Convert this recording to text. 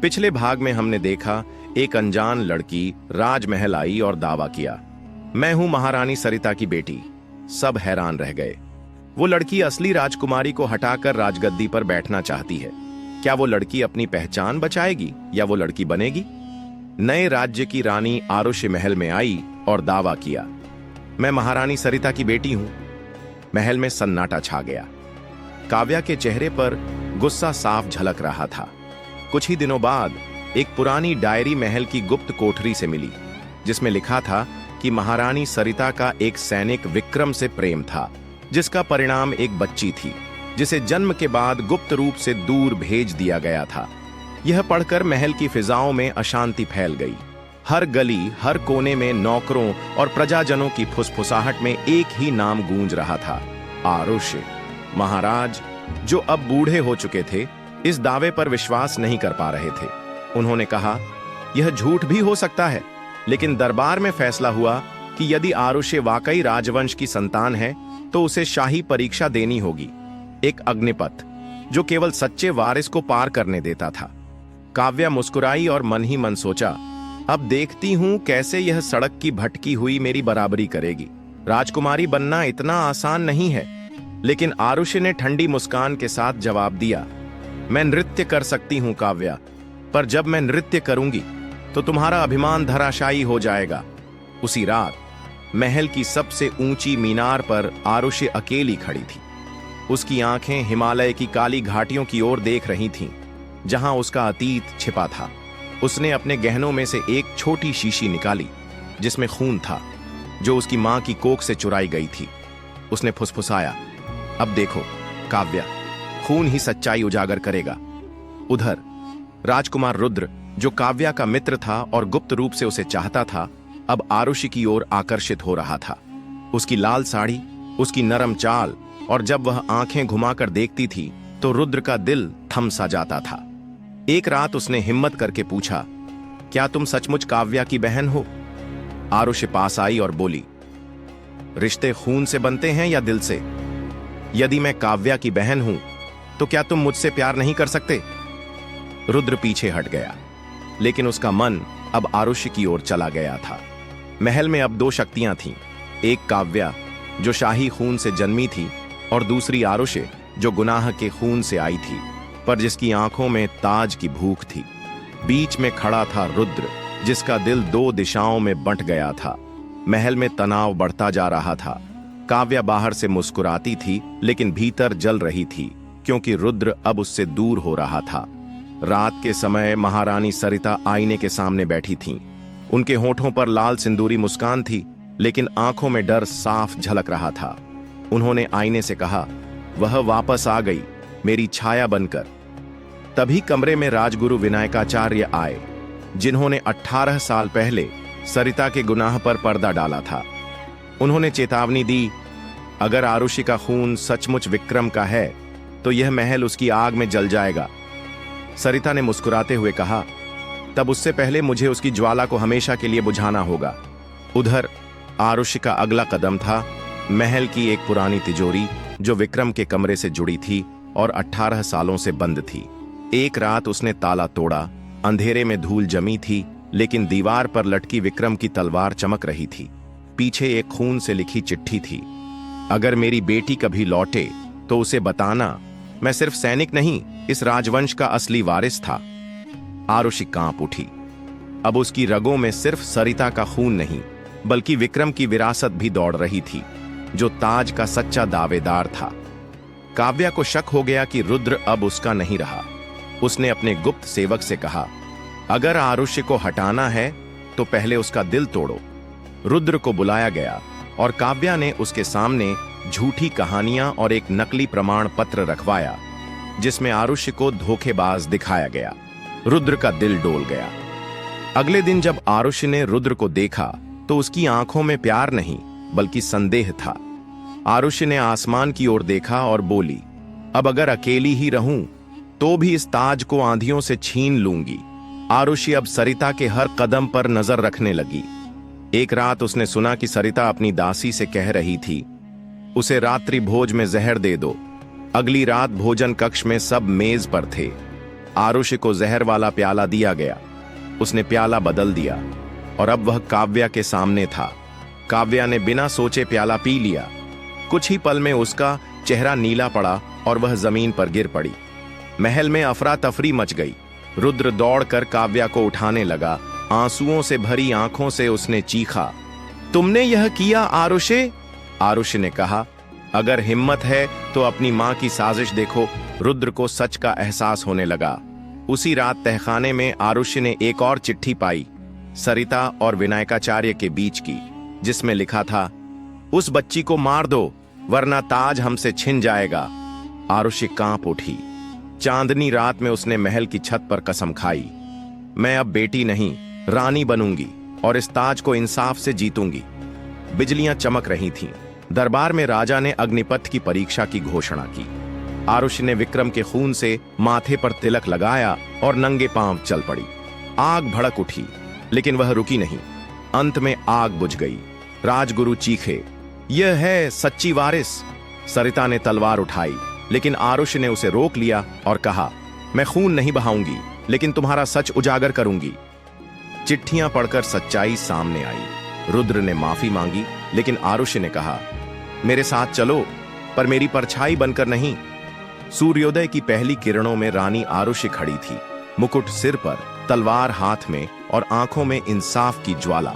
पिछले भाग में हमने देखा एक अनजान लड़की राजमहल आई और दावा किया, मैं हूं महारानी सरिता की बेटी। सब हैरान रह गए। वो लड़की असली राजकुमारी को हटाकर राजगद्दी पर बैठना चाहती है। क्या वो लड़की अपनी पहचान बचाएगी या वो लड़की बनेगी? नए राज्य की रानी आरुषि महल में आई और दावा किया, मैं महारानी सरिता की बेटी हूं। महल में सन्नाटा छा गया। काव्या के चेहरे पर गुस्सा साफ झलक रहा था। कुछ ही दिनों बाद एक पुरानी डायरी महल की गुप्त कोठरी से मिली, जिसमें लिखा था कि महारानी सरिता का एक सैनिक विक्रम से प्रेम था, जिसका परिणाम एक बच्ची थी, जिसे जन्म के बाद गुप्त रूप से दूर भेज दिया गया था। यह पढ़कर महल की फिजाओं में अशांति फैल गई। हर गली, हर कोने में नौकरों और प्रजाजनों की फुसफुसाहट में एक ही नाम गूंज रहा था, आरुषि। महाराज, जो अब बूढ़े हो चुके थे, इस दावे पर विश्वास नहीं कर पा रहे थे। उन्होंने कहा, यह झूठ भी हो सकता है, लेकिन दरबार में फैसला हुआ कि यदि आरुषि वाकई राजवंश की संतान है तो उसे शाही परीक्षा देनी होगी, एक अग्निपथ जो केवल सच्चे वारिस को पार करने देता था। काव्या मुस्कुराई और मन ही मन सोचा, अब देखती हूं कैसे यह सड़क की भटकी हुई मेरी बराबरी करेगी। राजकुमारी बनना इतना आसान नहीं है। लेकिन आरुषि ने ठंडी मुस्कान के साथ जवाब दिया, मैं नृत्य कर सकती हूं काव्या, पर जब मैं नृत्य करूंगी तो तुम्हारा अभिमान धराशायी हो जाएगा। उसी रात महल की सबसे ऊंची मीनार पर आरुषि अकेली खड़ी थी। उसकी आंखें हिमालय की काली घाटियों की ओर देख रही थीं, जहां उसका अतीत छिपा था। उसने अपने गहनों में से एक छोटी शीशी निकाली, जिसमें खून था, जो उसकी मां की कोख से चुराई गई थी। उसने फुसफुसाया, अब देखो काव्या, खून ही सच्चाई उजागर करेगा। उधर राजकुमार रुद्र, जो काव्या का मित्र था और गुप्त रूप से उसे चाहता था, अब आरुषि की ओर आकर्षित हो रहा था। उसकी लाल साड़ी, उसकी नरम चाल, और जब वह आंखें घुमाकर देखती थी तो रुद्र का दिल थम सा जाता था। एक रात उसने हिम्मत करके पूछा, क्या तुम सचमुच काव्या की बहन हो? आरुषि पास आई और बोली, रिश्ते खून से बनते हैं या दिल से? यदि मैं काव्या की बहन हूं तो क्या तुम मुझसे प्यार नहीं कर सकते? रुद्र पीछे हट गया, लेकिन उसका मन अब आरुषि की ओर चला गया था। महल में अब दो शक्तियां थीं, एक काव्या जो शाही खून से जन्मी थी, और दूसरी आरुषि जो गुनाह के खून से आई थी, पर जिसकी आंखों में ताज की भूख थी। बीच में खड़ा था रुद्र, जिसका दिल दो दिशाओं में बंट गया था। महल में तनाव बढ़ता जा रहा था। काव्या बाहर से मुस्कुराती थी, लेकिन भीतर जल रही थी, क्योंकि रुद्र अब उससे दूर हो रहा था। रात के समय महारानी सरिता आईने के सामने बैठी थीं। उनके होठों पर लाल सिंदूरी मुस्कान थी, लेकिन आंखों में डर साफ झलक रहा था। उन्होंने आईने से कहा, वह वापस आ गई, मेरी छाया बनकर। तभी कमरे में राजगुरु विनायकाचार्य आए, जिन्होंने 18 साल पहले सरिता के गुनाह पर पर्दा डाला था। उन्होंने चेतावनी दी, अगर आरुषि का खून सचमुच विक्रम का है तो यह महल उसकी आग में जल जाएगा। सरिता ने मुस्कुराते हुए कहा, तब उससे पहले मुझे उसकी ज्वाला को हमेशा के लिए बुझाना होगा। उधर आरुषि का अगला कदम था महल की एक पुरानी तिजोरी, जो विक्रम के कमरे से जुड़ी थी और 18 सालों से बंद थी। एक रात उसने ताला तोड़ा। अंधेरे में धूल जमी थी, लेकिन दीवार पर लटकी विक्रम की तलवार चमक रही थी। पीछे एक खून से लिखी चिट्ठी थी, अगर मेरी बेटी कभी लौटे तो उसे बताना, मैं सिर्फ सैनिक नहीं, इस राजवंश का असली वारिस था। आरुषि कांप उठी। अब उसकी रगों में सिर्फ सरिता का खून नहीं, बल्कि विक्रम की विरासत भी दौड़ रही थी, जो ताज का सच्चा दावेदार था। काव्या को शक हो गया कि रुद्र अब उसका नहीं रहा। उसने अपने गुप्त सेवक से कहा, अगर आरुषि को हटाना है तो पहले उसका दिल तोड़ो। रुद्र को बुलाया गया और काव्या ने उसके सामने झूठी कहानियां और एक नकली प्रमाण पत्र रखवाया, जिसमें आरुषि को धोखेबाज दिखाया गया। रुद्र का दिल डोल गया। अगले दिन जब आरुषि ने रुद्र को देखा तो उसकी आंखों में प्यार नहीं, बल्कि संदेह था। आरुषि ने आसमान की ओर देखा और बोली, अब अगर अकेली ही रहूं तो भी इस ताज को आंधियों से छीन लूंगी। आरुषि अब सरिता के हर कदम पर नजर रखने लगी। एक रात उसने सुना कि सरिता अपनी दासी से कह रही थी, उसे रात्रि भोज में जहर दे दो। अगली रात भोजन कक्ष में सब मेज पर थे। आरुषि को जहर वाला प्याला दिया गया। उसने प्याला बदल दिया और अब वह काव्या के सामने था। काव्या ने बिना सोचे प्याला पी लिया। कुछ ही पल में उसका चेहरा नीला पड़ा और वह जमीन पर गिर पड़ी। महल में अफरा तफरी मच गई। रुद्र दौड़कर काव्या को उठाने लगा। आंसुओं से भरी आंखों से उसने चीखा, तुमने यह किया आरुषि? आरुषि ने कहा, अगर हिम्मत है तो अपनी मां की साजिश देखो। रुद्र को सच का एहसास होने लगा। उसी रात तहखाने में आरुषि ने एक और चिट्ठी पाई, सरिता और विनायकाचार्य के बीच की, जिसमें लिखा था, उस बच्ची को मार दो वरना ताज हमसे छिन जाएगा। आरुषि कांप उठी। चांदनी रात में उसने महल की छत पर कसम खाई, मैं अब बेटी नहीं रानी बनूंगी और इस ताज को इंसाफ से जीतूंगी। बिजलियां चमक रही थीं। दरबार में राजा ने अग्निपथ की परीक्षा की घोषणा की। आरुषि ने विक्रम के खून से माथे पर तिलक लगाया और नंगे पांव चल पड़ी। आग भड़क उठी, लेकिन वह रुकी नहीं। अंत में आग बुझ गई। राजगुरु चीखे, यह है सच्ची वारिस। सरिता ने तलवार उठाई, लेकिन आरुषि ने उसे रोक लिया और कहा, मैं खून नहीं बहाऊंगी, लेकिन तुम्हारा सच उजागर करूंगी। चिट्ठियां पढ़कर सच्चाई सामने आई। रुद्र ने माफी मांगी, लेकिन आरुषि ने कहा, मेरे साथ चलो, पर मेरी परछाई बनकर नहीं। सूर्योदय की पहली किरणों में रानी आरुषि खड़ी थी, मुकुट सिर पर, तलवार हाथ में और आंखों में इंसाफ की ज्वाला।